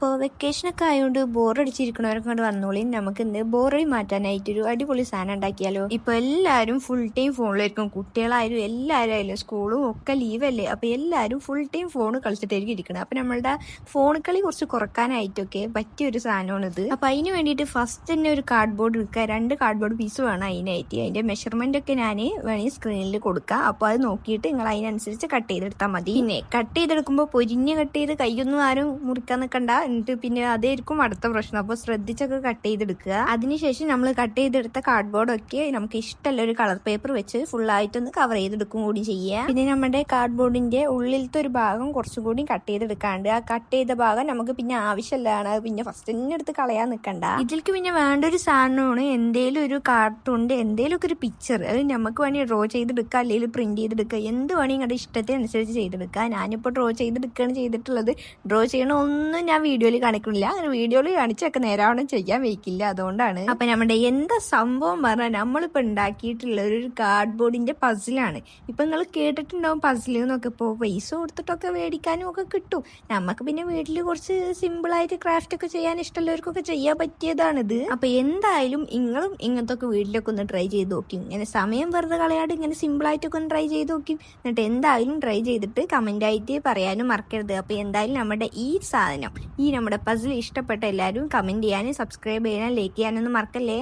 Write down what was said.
അപ്പോൾ വെക്കേഷനൊക്കെ ആയതുകൊണ്ട് ബോറടിച്ചിരിക്കണവരൊക്കെ കൊണ്ട് വന്നോളി. നമുക്ക് ഇന്ന് ബോറടി മാറ്റാനായിട്ടൊരു അടിപൊളി സാധനം ഉണ്ടാക്കിയാലോ. ഇപ്പൊ എല്ലാവരും ഫുൾ ടൈം ഫോണിലായിരിക്കും, കുട്ടികളായാലും എല്ലാവരും ആയാലും, സ്കൂളും ഒക്കെ ലീവല്ലേ. അപ്പൊ എല്ലാവരും ഫുൾ ടൈം ഫോൺ കളിച്ചിട്ടായിരിക്കും ഇരിക്കണം. അപ്പൊ നമ്മളുടെ ഫോൺ കളി കുറച്ച് കുറക്കാനായിട്ടൊക്കെ പറ്റിയൊരു സാധനമാണ് ഇത്. അപ്പൊ അതിന് വേണ്ടിയിട്ട് ഫസ്റ്റ് തന്നെ ഒരു കാർഡ് ബോർഡ് എടുക്കുക. 2 കാർഡ് ബോർഡ് പീസ് വേണം അതിനായിട്ട്. അതിന്റെ മെഷർമെന്റ് ഒക്കെ ഞാൻ വേണമെങ്കിൽ സ്ക്രീനിൽ കൊടുക്കാം. അപ്പോൾ അത് നോക്കിയിട്ട് നിങ്ങൾ അതിനനുസരിച്ച് കട്ട് ചെയ്തെടുത്താൽ മതി. പിന്നെ കട്ട് ചെയ്തെടുക്കുമ്പോൾ പൊരിഞ്ഞ് കട്ട് ചെയ്ത് കൈയൊന്നും ആരും മുറിക്കാൻ നിൽക്കണ്ട. എന്നിട്ട് പിന്നെ അതായിരിക്കും അടുത്ത പ്രശ്നം. അപ്പോൾ ശ്രദ്ധിച്ചൊക്കെ കട്ട് ചെയ്തെടുക്കുക. അതിനുശേഷം നമ്മൾ കട്ട് ചെയ്തെടുത്ത കാർഡ് ബോർഡൊക്കെ നമുക്ക് ഇഷ്ടമല്ല ഒരു കളർ പേപ്പർ വെച്ച് ഫുള്ളായിട്ടൊന്ന് കവർ ചെയ്തെടുക്കും കൂടി ചെയ്യുക. പിന്നെ നമ്മുടെ കാർഡ് ബോർഡിന്റെ ഉള്ളിലത്തെ ഒരു ഭാഗം കുറച്ചും കൂടി കട്ട് ചെയ്തെടുക്കാണ്ട്. ആ കട്ട് ചെയ്ത ഭാഗം നമുക്ക് പിന്നെ ആവശ്യമില്ലാണ്. പിന്നെ ഫസ്റ്റ് തന്നെ എടുത്ത് കളയാൻ നിൽക്കണ്ട. ഇതിലേക്ക് പിന്നെ വേണ്ട ഒരു സാധനമാണ് എന്തേലും ഒരു കാർട്ടൂണിന്റെ എന്തേലും ഒക്കെ ഒരു പിക്ചർ. അത് നമുക്ക് വേണമെങ്കിൽ ഡ്രോ ചെയ്തെടുക്കുക, അല്ലെങ്കിൽ പ്രിന്റ് ചെയ്തെടുക്കുക, എന്ത് വേണമെങ്കിൽ നിങ്ങളുടെ ഇഷ്ടത്തിനനുസരിച്ച് ചെയ്തെടുക്കുക. ഞാനിപ്പോൾ ഡ്രോ ചെയ്തെടുക്കുകയാണ് ചെയ്തിട്ടുള്ളത്. ഡ്രോ ചെയ്യണ ഒന്നും ഞാൻ വീഡിയോയിൽ കാണിക്കുന്നില്ല. അങ്ങനെ വീഡിയോയിൽ കാണിച്ചൊക്കെ നേരാവണ്ണം ചെയ്യാൻ വയ്ക്കില്ല, അതുകൊണ്ടാണ്. അപ്പൊ നമ്മുടെ എന്താ സംഭവം പറഞ്ഞാൽ നമ്മളിപ്പോൾ ഉണ്ടാക്കിയിട്ടുള്ള ഒരു കാർഡ് ബോർഡിന്റെ പസിലാണ്. ഇപ്പൊ നിങ്ങൾ കേട്ടിട്ടുണ്ടാവും പസിൽ എന്നൊക്കെ. ഇപ്പോൾ പൈസ കൊടുത്തിട്ടൊക്കെ മേടിക്കാനും ഒക്കെ കിട്ടും. നമുക്ക് പിന്നെ വീട്ടിൽ കുറച്ച് സിമ്പിളായിട്ട് ക്രാഫ്റ്റ് ഒക്കെ ചെയ്യാൻ ഇഷ്ടമുള്ളവർക്കൊക്കെ ചെയ്യാൻ പറ്റിയതാണിത്. അപ്പൊ എന്തായാലും നിങ്ങളും ഇങ്ങനത്തെ ഒക്കെ വീട്ടിലൊക്കെ ഒന്ന് ട്രൈ ചെയ്ത് നോക്കി. ഇങ്ങനെ സമയം വെറുതെ കളയാണ്ട് ഇങ്ങനെ സിമ്പിളായിട്ടൊക്കെ ഒന്ന് ട്രൈ ചെയ്ത് നോക്കി. എന്നിട്ട് എന്തായാലും ട്രൈ ചെയ്തിട്ട് കമന്റ് ആയിട്ട് പറയാനും മറക്കരുത്. അപ്പൊ എന്തായാലും നമ്മുടെ ഈ സാധനം, നമ്മുടെ പസിൽ ഇഷ്ടപ്പെട്ട എല്ലാവരും കമന്റ് ചെയ്യാനും സബ്സ്ക്രൈബ് ചെയ്യാനും ലൈക്ക് ചെയ്യാനൊന്നും മറക്കല്ലേ.